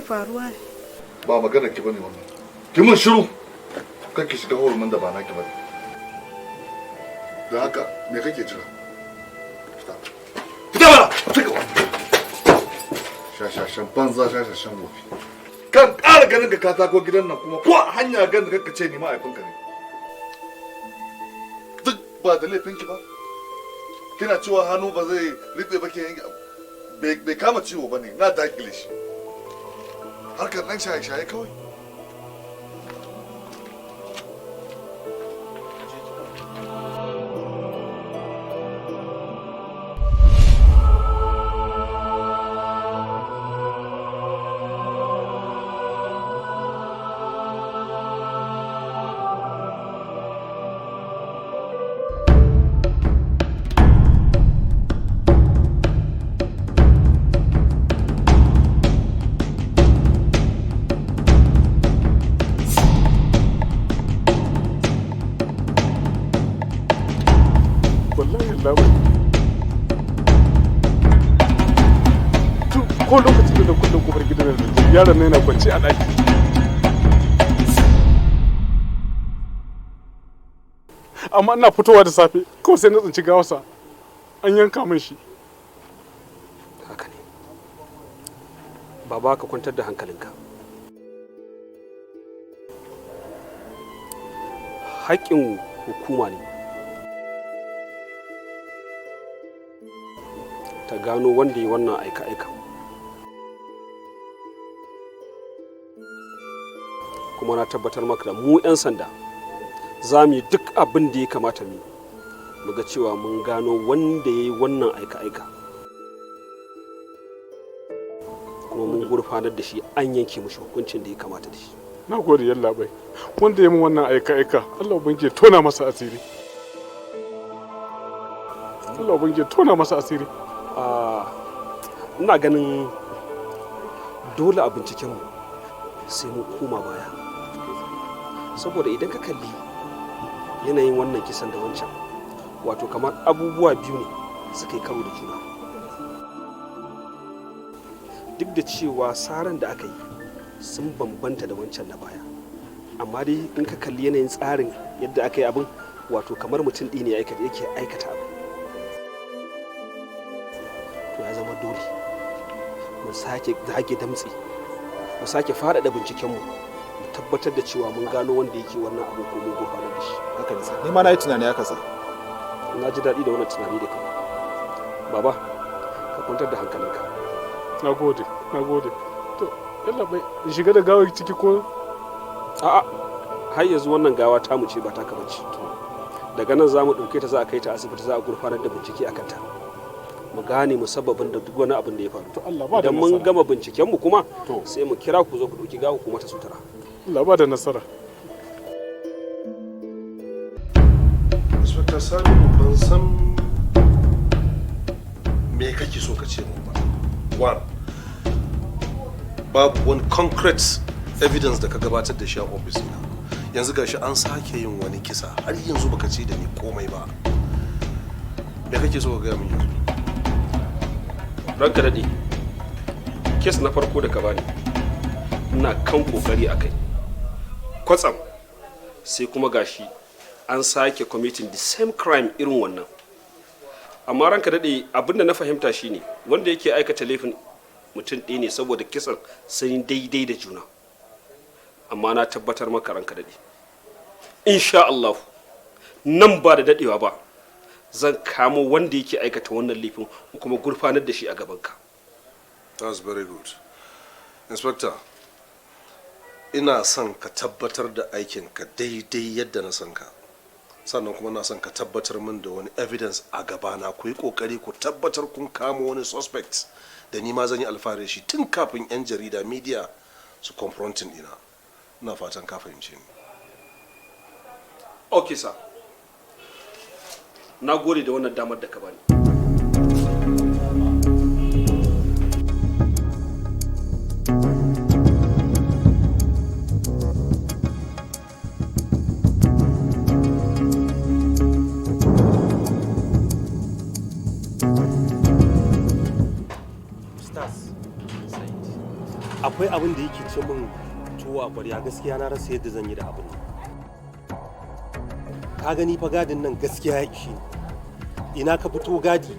faruwa ne? Ba magana ki bane wannan. Ki mun shiru. Kan ki shiga hurumin da ba naki bane. Da haka me kake jira? Fita. Fita mana. Fita. Shashashan banza shashashan wofi. Kan ƙara ganin ka katako gidan nan kuma ko hanya ganin ka ce ni ma'aifinka ne. Duk ba da laifinki ba. Kina cewa hannu ba zai riɓe ba ke bai kama ciwo ba ne, na dakile shi. Harkar ɗan shaye-shaye kawai. Ko lokacin da kullum kofar gidan da yaron nan yana kwance a ɗaki. Amma ina fitowa da safe kawai sai na tsinci gawarsa an yanka min shi. Haka ne. Baba ka kwantar da hankalinka. Haƙƙin hukuma ne ta gano wanda ya wannan aika-aika. Kuma na tabbatar maka da mu 'yan sanda za mu yi duk abin da ya kamata mu ga cewa mun gano wanda ya yi wannan aika-aika kuma mun gurfanar da shi an yanke mushi hukuncin da ya kamata da shi. Na gode yalla bai wanda ya min wannan aika-aika Allah ubangiji ya tona masa asiri. Allah ubangiji ya tona masa asiri. Ina ganin dole a bincikenmu sai mu koma baya. Saboda idan ka kalli yanayin wannan kisan da wancan wato kamar abubuwa biyu ne suka yi karo da juna, duk da cewa saran da aka yi sun bambanta da wancan na baya, amma dai in ka kalli yanayin tsarin yadda aka yi abin wato kamar mutum ɗi ne yake aikata abu, to ya zama dole mu sake zage damtse, mu sake faɗaɗa bincikenmu, tabbatar da cewa mun gano wanda yake wannan abu ko mun gurfanar da shi. Haka ne sa. Ni ma na yi tunani haka sa. Na ji daɗi da wannan tunani da kai. Baba, ka kwantar da hankalinka. Na gode, na gode. To, yalla bai shiga da gawar ciki ko? A'a, har yanzu wannan gawa ta mu ce ba ta kaba ce. Daga nan za mu ɗauke ta za a kai ta asibiti za a gurfanar da bincike a kanta. Mu gane musabbabin da duk wani abin da ya faru. To Allah ba da idan mun gama bincikenmu kuma sai mu kira ku zo ku ɗauki gawa kuma ta sutura. Allah ba da nasara. Inspector Sani ban san me kake so ka ce mun ba. One, babu wani concrete evidence da ka gabatar da shi a office na. Yanzu gashi an sake yin wani kisa har yanzu baka ce da ni komai ba. Me kake so ka gaya min yanzu? Ranka daɗe, kes na farko da ka bani ina kan kokari a kai. Kwatsam sai kuma gashi an sake committing the same crime irin wannan. Amma ranka daɗe abinda na fahimta shine wanda yake aikata laifin mutum ɗaya ne saboda kisan sun daidai da juna. Amma na tabbatar maka ranka daɗe, insha Allah nan ba da daɗewa ba zan kamo wanda yake aikata wannan laifin kuma gurfanar da shi a gabanka. That's very good. Inspector, ina son ka tabbatar da aikinka daidai yadda na san ka. Sannan kuma na son ka tabbatar min da wani evidence a gabana, ku yi kokari ku tabbatar kun kamo wani suspect da ni ma zan yi alfahari shi tun kafin 'yan jarida media su confronting dina. Ina fatan ka fahimce ni. Okay sir. Na gode da wannan damar da ka bani. akwai abin abin da yake ce min tuwo a ƙwarya gaskiya na rasa yadda zan yi da abin. Ka gani fa gadin nan gaskiya ya ishe ni. Ina ka fito gadi,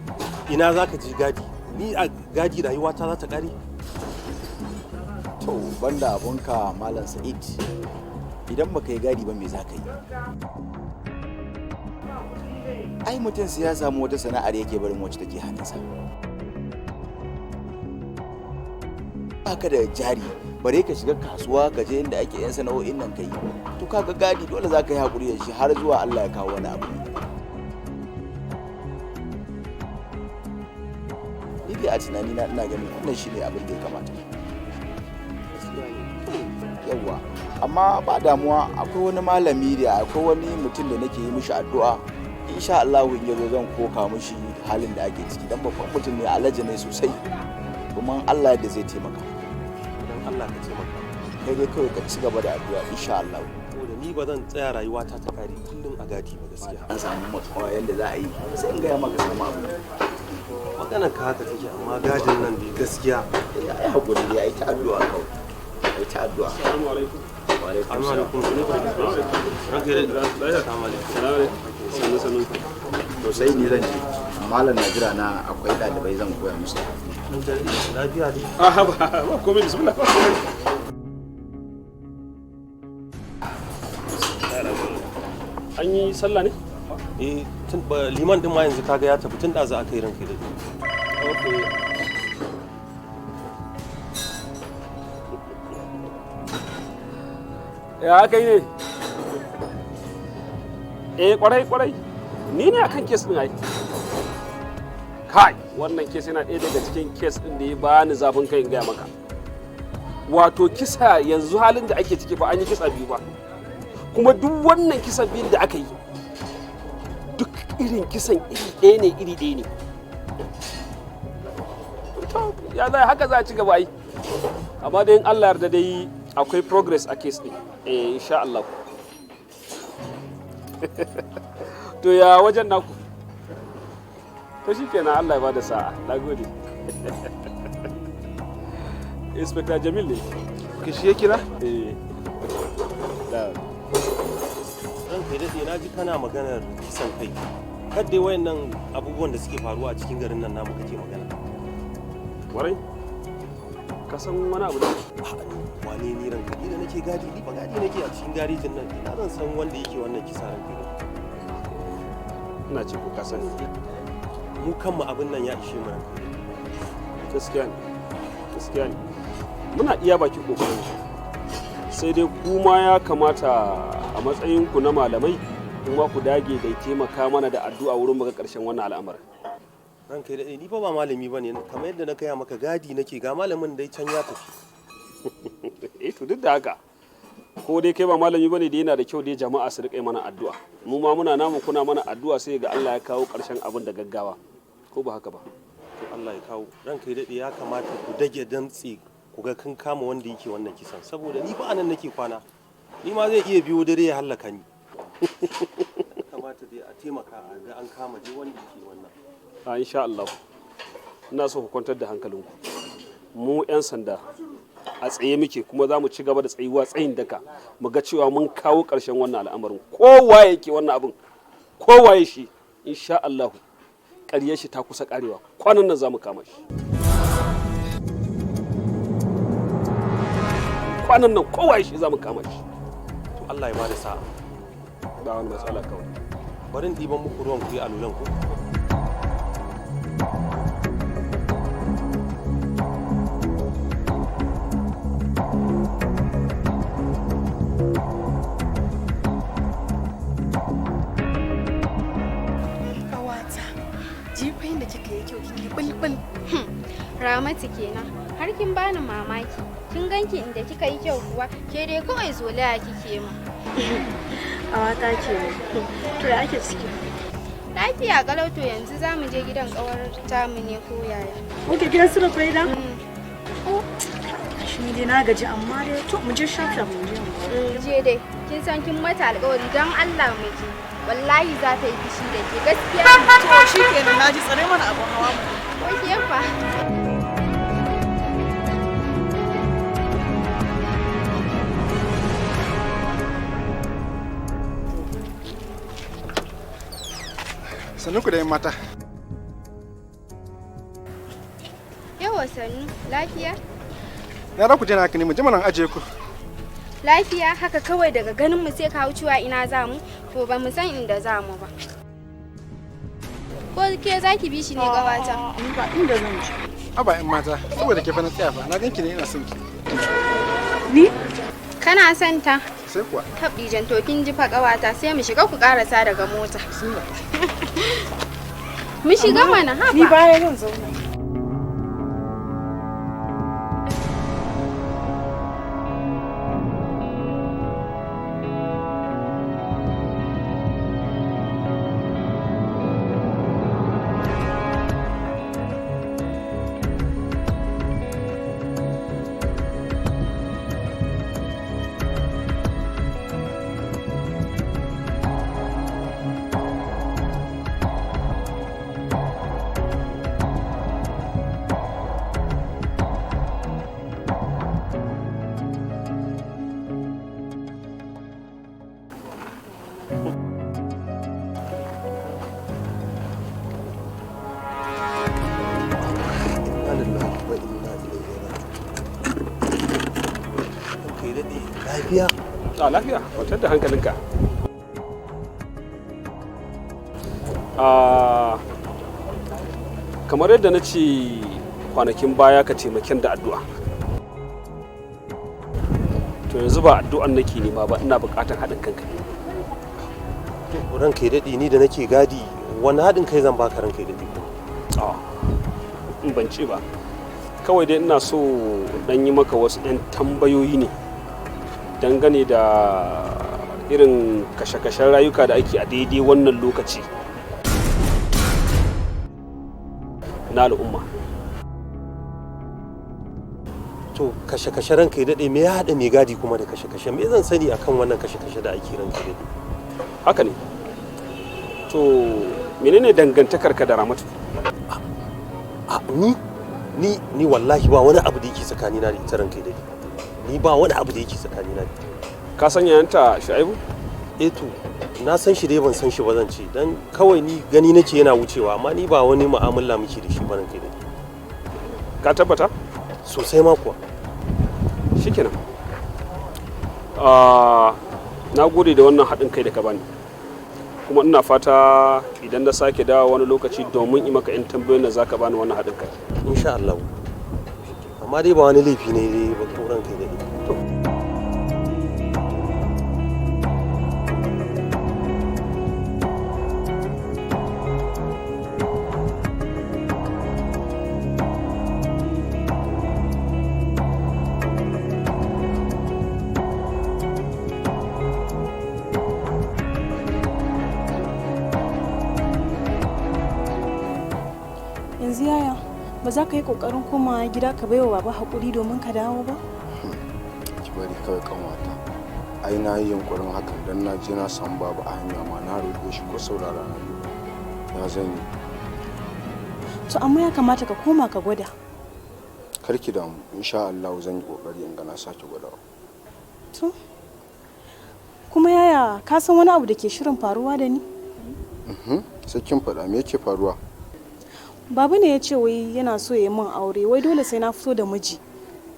ina za ka je gadi, ni a gadi rayuwata za ta ƙare. To banda abunka Malam Sa'id, idan baka yi gadi ba me za ka yi? Ai mutum sai ya samu wata sana'ar yake barin wacce take hannunsa. Baka da jari bare ka shiga kasuwa ka je inda ake yan sana'o'in nan kai, to kaga gadi dole za ka yi haƙuri da shi har zuwa Allah ya kawo wani abu. Ni dai a tunanina ina ganin wannan shi ne abin da ya kamata. Yawwa, amma ba damuwa, akwai wani malami da akwai wani mutum da nake yi mishi addu'a, insha Allah in yazo zan koka mishi halin da ake ciki, dan babban mutum ne, alaji ne sosai, kuma Allah da zai taimaka. Dan Allah ka taimaka. Kai dai kawai ka ci gaba da addu'a insha Allah. Saboda ni ba zan tsaya rayuwata ta kare kullum a gadi ba gaskiya. An samu matsawa yanda za a yi sai in gaya maka samu abu. Maganar ka haka take amma gadin nan dai gaskiya. Ya yi haƙuri da ya yi ta addu'a kawai. Ai ta addu'a. Assalamu alaikum. Wa alaikum Assalamu alaikum. Ranka ya daɗe. Assalamu alaikum. Sannu. To sai ni zan je. Malam na jira na akwai ɗalibai zan koya musu. Lafiya dai. Ba komai bismillah. An yi sallah ne? Liman din ma yanzu kaga ya tafi tun da za a kai ranka da Ya aka yi ne? Kwarai. Ni ne akan kes din ai. Kai, wannan kes yana ɗaya daga cikin kes din da ya bani zafin kai in gaya maka. Wato kisa yanzu halin da ake ciki fa an yi kisa biyu ba. Kuma duk wannan kisan biyun da aka yi duk irin kisan iri ɗaya ne. To, ya zai haka za a ci gaba ai. Amma dai in Allah yarda dai akwai progress a case ɗin. Insha Allah. To ya wajen naku? To shi kenan Allah ya bada sa'a. Na gode. Inspector Jamil ne. Kishi ya kira? Da. Ranka daɗe na ji kana maganar kisan kai. Kadai wayannan abubuwan da suke faruwa a cikin garin nan namu kake magana. Warai? Ka san wani abu da? Wane ni ranka da nake gadi ni ba gadi nake a cikin garejin nan ina zan san wanda yake wannan kisa ranka. Ina ce ko ka sani. Mu kanmu abin nan ya ishe mu ranka. Gaskiya ne. Muna iya baki kokarin. Sai dai kuma ya kamata a matsayinku na malamai kuma ku dage da taimaka mana da addu'a wurin muga karshen wannan al'amarin. Ranka ya daɗe ni fa ba malami bane kamar yadda na kaya maka gadi nake ga malamin dai can ya tafi. To duk da haka ko dai kai ba malami bane da yana da kyau dai jama'a su riƙe mana addu'a. Mu ma muna namu kuna mana addu'a sai ga Allah ya kawo karshen abin da gaggawa. Ko ba haka ba? To Allah ya kawo. Ranka ya daɗe ya kamata ku dage dantse ku ga kan kama wanda yake wannan kisan saboda ni ba anan nake kwana. Ni ma zai iya biyo dare ya hallaka ni. Kamata dai a taimaka a ga an kama dai wanda yake wannan. Insha Allah. Ina so ku kwantar da hankalinku. Mu 'yan sanda a tsaye muke kuma za mu ci gaba da tsayuwa tsayin daka mu ga cewa mun kawo ƙarshen wannan al'amarin. Kowa yake wannan abin, kowa ya shi, insha Allah ƙaryar shi ta kusa ƙarewa. Kwanan nan za mu kama shi. Kwanan nan kowa ya shi za mu kama shi. To Allah ya bada sa'a. Ba wani matsala kawai. Bari in ɗiban muku ruwan ku yi alulan ku. Ramatu kenan har kin bani mamaki kin ganki inda kika yi kyau kuwa ke dai kawai zolaya kike mu. Awata kenan. To ya ake ciki? Lafiya galau to yanzu za mu je gidan kawar tamu ne ko yaya. Muke gidan su da faida? Oh, shi dai na gaji amma dai to mu je shafshaf mu je. Je dai kin san kin mata alƙawari dan Allah mu je. Wallahi za ta yi fishi da ke gaskiya. To shi kenan naji tsare mana abun hawa mu. Ko ke fa? Sannu ku da yin mata. Yawa sannu, lafiya? Na ra ku je na haka ne mu je mana ajiye ku. Lafiya haka kawai daga ganin mu sai ka wucewa ina za mu? To ba mu san inda za mu ba. Ko ke za ki bi shi ne gabata? Ni ba inda zan je. Aba in mata, saboda ke fa na tsaya fa. Na ganki ne ina son ki. Ni? Kana son ta? Sai kuwa. Tabbijan to kin ji fa ƙawata sai mu shiga ku karasa daga mota. Mu shiga mana haba. Ni baya zan zauna. Lafiya? A lafiya, kwantar da hankalinka. Kamar yadda na ce kwanakin baya ka taimakin da addu'a. To yanzu ba addu'an nake nema ba, ina buƙatar haɗin kanka. Ranka ya daɗe ni da nake gadi wani haɗin kai zan baka ranka ya daɗe kuma. In ban ce ba. Kawai dai ina so dan yi maka wasu 'yan tambayoyi ne dangane da irin kashe-kashen rayuka da ake a daidai wannan lokaci na al'umma. To kashe-kashe ranka ya daɗe me ya haɗa mai gadi kuma da kashe-kashe me zan sani akan wannan kashe-kashe da ake ranka ya daɗe? Haka ne. To menene dangantakarka da Ramatu? Ni wallahi ba wani abu da yake tsakanina da ita ranka ya daɗe. Ni ba wani abu da yake tsakanina da ita. Ka san yayanta Shu'aibu? To na san shi dai ban san shi ba zan ce dan kawai ni gani nake yana wucewa amma ni ba wani mu'amala muke da shi ba ranka ya daɗe. Ka tabbata? Sosai ma kuwa. Shikenan. Na gode da wannan haɗin kai da ka bani. Kuma ina fata idan na sake dawo wani lokaci domin yi maka 'yan tambayoyin da za ka bani wannan haɗin kai. Insha Allah. Amma dai ba wani laifi ne dai ba ko ranka ya daɗe. Yanzu yaya, ba za ka yi ƙoƙarin komawa gida ka baiwa baba haƙuri domin ka dawo ba? Ki bari kawai kanwata. Ai na yi yunƙurin hakan dan na je na samu baba a hanya ma na roƙe shi ko saurara na. Ya zan yi. To amma ya kamata ka koma ka gwada. Kar ki damu, insha Allah zan yi ƙoƙari in ga na sake gwadawa. To. Kuma yaya, ka san wani abu da ke shirin faruwa da ni? Sai kin faɗa me yake faruwa? Baba ne ya ce wai yana so ya yi min aure, wai dole sai na fito da miji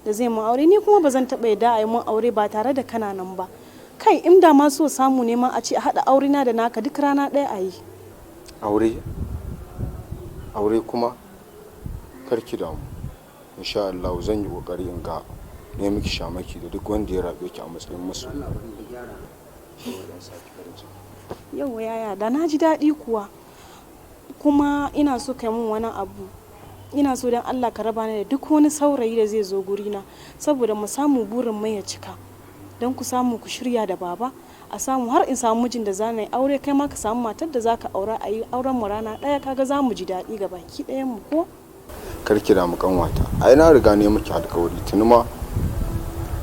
da zai min aure, ni kuma ba zan taɓa yadda a yi min aure ba tare da kana nan ba. Kai in da ma so samu neman a ce a haɗa aure na da naka duk rana ɗaya a yi. Aure? Aure kuma? Kar ki damu. Insha Allah zan yi ƙoƙari in ga ne miki shamaki da duk wanda ya rabe ki a matsayin masu. Yau yaya, da na ji daɗi kuwa. Kuma ina so kai mun wani abu, ina so don Allah ka raba ni da duk wani saurayi da zai zo gurina saboda mu samu burin mai ya cika, don ku samu ku shirya da baba a samu har in samu mijin da za na yi aure, kai ma ka samu matar da za ka aura a yi auren mu rana ɗaya, kaga za mu ji daɗi ga baki ɗayan mu ko? Kar ki damu kanwata, ai na riga ne miki alƙawari tuni ma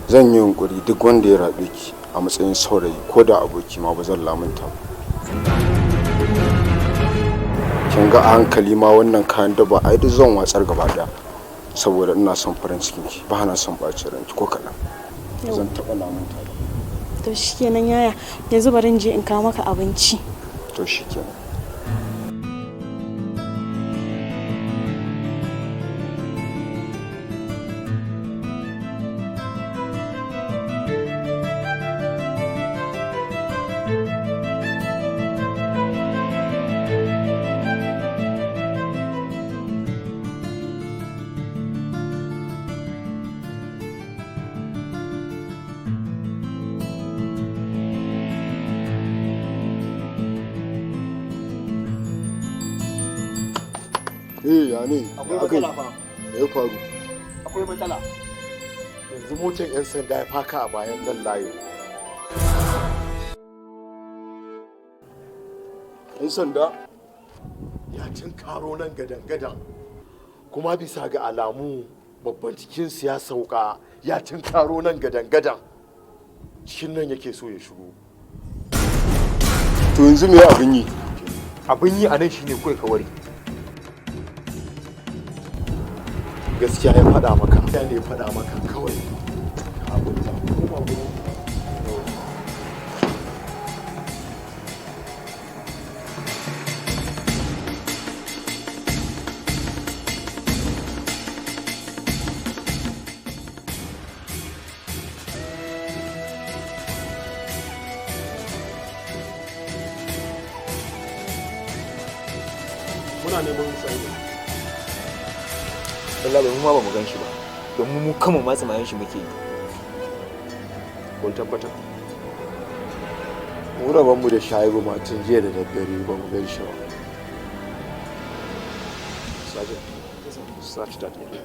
zan yi yunƙuri duk wanda ya rabe ki a matsayin saurayi ko da aboki ma ba zan lamunta ba. Kin ga a hankali ma wannan kayan daba ai duk zan watsar gaba daya saboda ina son farin cikin ki, ba na son bacin ranki ko kaɗan. Zan taɓa lamunta ba. To shikenan yaya, yanzu bari in je in kawo maka abinci. To shikenan. ya ne akwai matsala fa. ya faru Akwai matsala. yanzu motar 'yan sanda ya faka a bayan nan layin 'yan sanda ya karo nan gadan-gadan kuma bisa ga alamu babban cikinsu ya sauka ya karo nan gadan-gadan cikin nan yake so ya shigo. To yanzu me abin yi? Abin yi a nan shine kawai ka ware. Gaskiya ya faɗa maka. Ya ne ya faɗa maka kawai. Abin da kuma muna neman sai wallahi mu ma ba mu gan shi ba domin mu kama ma tsamayen shi muke yi. kun tabbata mu raban mu da Shaibu ma tun jiya da daddare ba mu gan shi ba. Sergeant, search that area.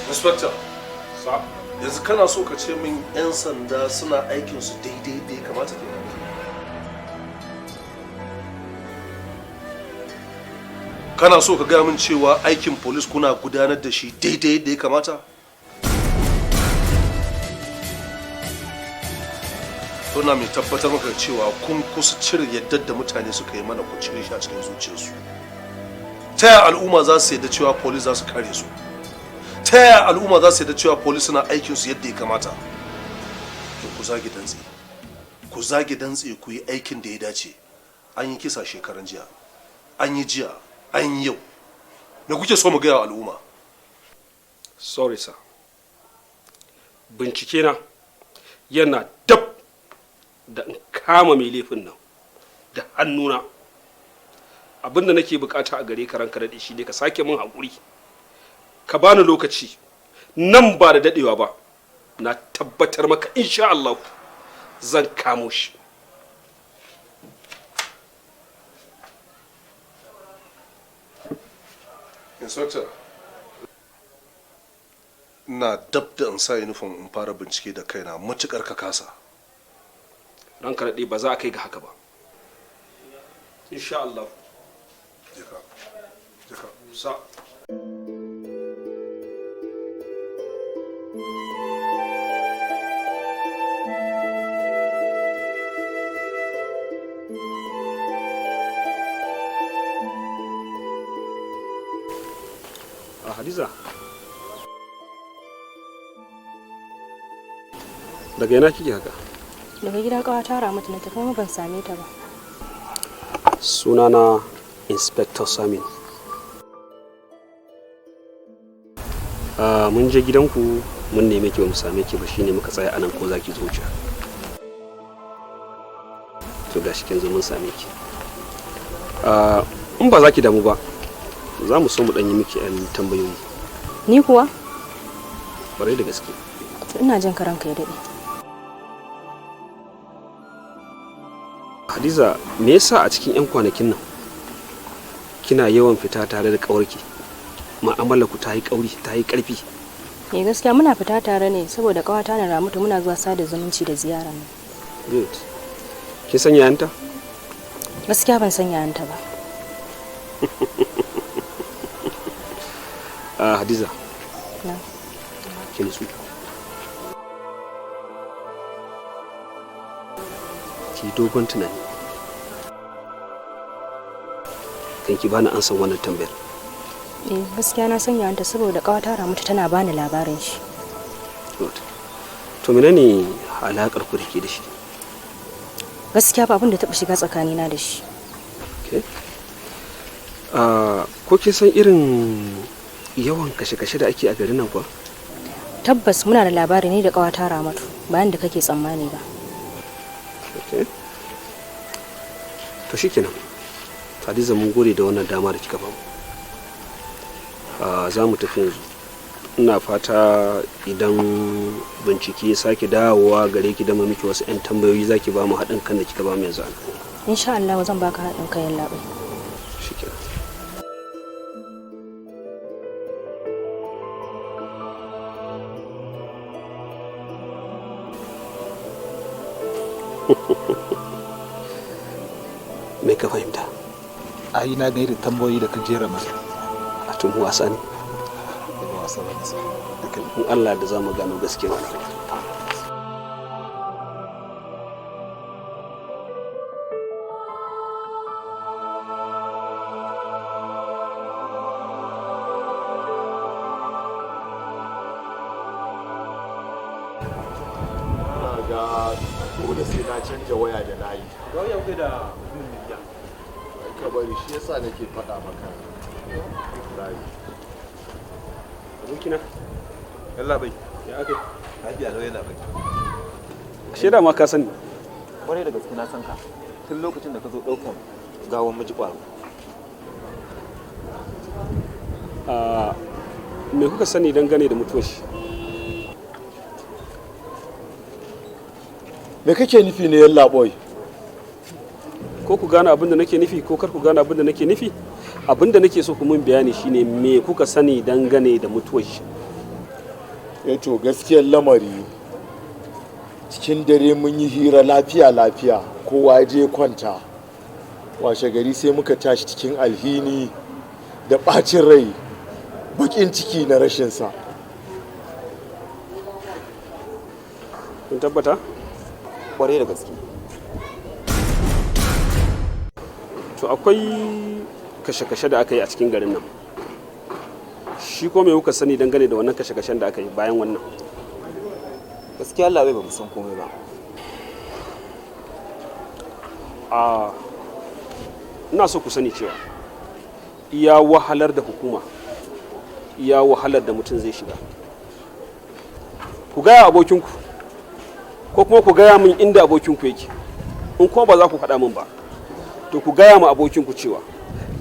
Inspector, yanzu kana so ka ce min 'yan sanda suna aikinsu daidai da ya kamata ke? Kana so ka gaya min cewa aikin polis kuna gudanar da shi daidai da ya kamata? Tuna mai tabbatar maka cewa kun kusa cire yadda da mutane suka yi mana ku cire shi a cikin zuciyarsu. Ta yaya al'umma za su yadda cewa polis za su kare su? Ta yaya al'umma za su yadda cewa polis suna aikinsu yadda ya kamata? To ku zage dantse. Ku zage dantse ku yi aikin da ya dace. An yi kisa shekaran jiya. An yi jiya. An yi yau. Me kuke so mu gaya wa al'umma? Sorry sir. Bincike na yana dab da in kama mai laifin nan da hannuna. Abinda nake bukata a gare ka ranka daɗe shi ne ka sake min haƙuri. Ka bani lokaci nan ba da daɗewa ba. Na tabbatar maka insha Allah zan kamo shi. Inspector, na dab da in sa uniform in fara bincike da kaina matukar ka kasa. Ranka daɗe ba za a kai ga haka ba. Insha Allah. Jika. Sa. Hadiza, daga yana kike haka? Daga gida ƙawata Ramatu na tafi kuma ban same ta ba. Sunana Inspector Samin. Mun je gidanku mun neme ki ba mu same ki ba, shine muka tsaya anan ko zaki zo wuce. To gashi kin zo mun same ki. In ba za ki damu ba, za mu so mu ɗan yi miki 'yan tambayoyi. Ni kuwa? Ƙwarai da gaske. Ina jin karanka ya daɗe. Hadiza, me yasa a cikin 'yan kwanakin nan kina yawan fita tare da ƙawarki? Ma'amalar ku ta yi ƙauri, ta yi ƙarfi. Gaskiya muna fita tare ne saboda ƙawata na Ramatu muna zuwa sada zumunci da ziyara ne. Good. Kin san yayanta? Gaskiya ban san yayanta ba. Hadiza. Na. Kin su. Ki dogon tunani. Kan ki bani an san wannan tambayar. Gaskiya na san yayanta saboda ƙawata Ramatu tana bani labarin shi. Good. To menene alakar ku da ke da shi? Gaskiya ba abin da taɓa shiga tsakanina da shi. Okay. Ko kin san irin yawan kashe-kashe da ake a garin nan kuwa? Tabbas muna da labari ne da ƙawata Ramatu bayan da kake tsammani ba. Okay. To shikenan. Hadiza mun gode da wannan dama da kika bamu. Za mu tafi yanzu. Ina fata idan bincike ya sake dawowa gare ki da mu miki wasu 'yan tambayoyi zaki ba mu haɗin kan da kika ba mu yanzu ana. Insha Allah zan baka haɗin kayan labai. Shikenan. Me ka fahimta? Ai na ga irin tambayoyi da ka jera masa. A tun wasa ne. Wasa ba nasa. In Allah da za mu gano gaskiyar wannan. Dole sai na canja waya da layi. Ga yau kai da Ka bari shi yasa nake faɗa maka. Layi. Abokina. Yalla bai. Ya ake? Lafiya lau yana bai. Ashe da ma ka sani. Kwarai da gaske na san ka. Tun lokacin da ka zo ɗaukan gawon miji ƙwaro. Me kuka sani dangane da mutuwar shi? Me kake nufi ne yalla boy? Ko ku gane abin da nake nufi ko kar ku gane abin da nake nufi? Abin da nake so ku mun bayani shine me kuka sani dangane da mutuwar shi. To gaskiyar lamari cikin dare mun yi hira lafiya kowa je kwanta. Washe gari sai muka tashi cikin alhini da bacin rai, bakin ciki na rashin sa. Kun tabbata? Kwarai da gaske. To akwai kashe-kashe da aka yi a cikin garin nan. Shi ko me kuka sani dangane da wannan kashe-kashen da aka yi bayan wannan? Gaskiya Allah bai ba mu san komai ba. Ina so ku sani cewa iya wahalar da hukuma, iya wahalar da mutum zai shiga. Ku gaya abokinku ko kuma ku gaya min inda abokinku yake. In kuma ba za ku faɗa min ba, to ku gaya ma abokinku cewa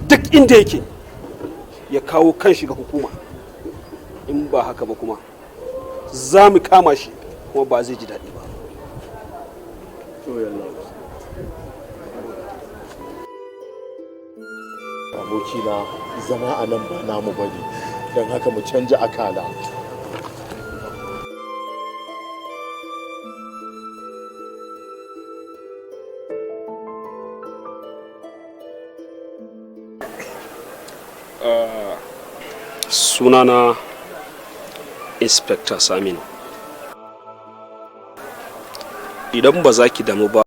duk inda yake ya kawo kanshi ga hukuma. In ba haka ba kuma za mu kama shi kuma ba zai ji daɗi ba. abokina zama a nan ba namu bane don haka mu canja akala. Sunana Inspector Saminu. Idan ba za ki damu ba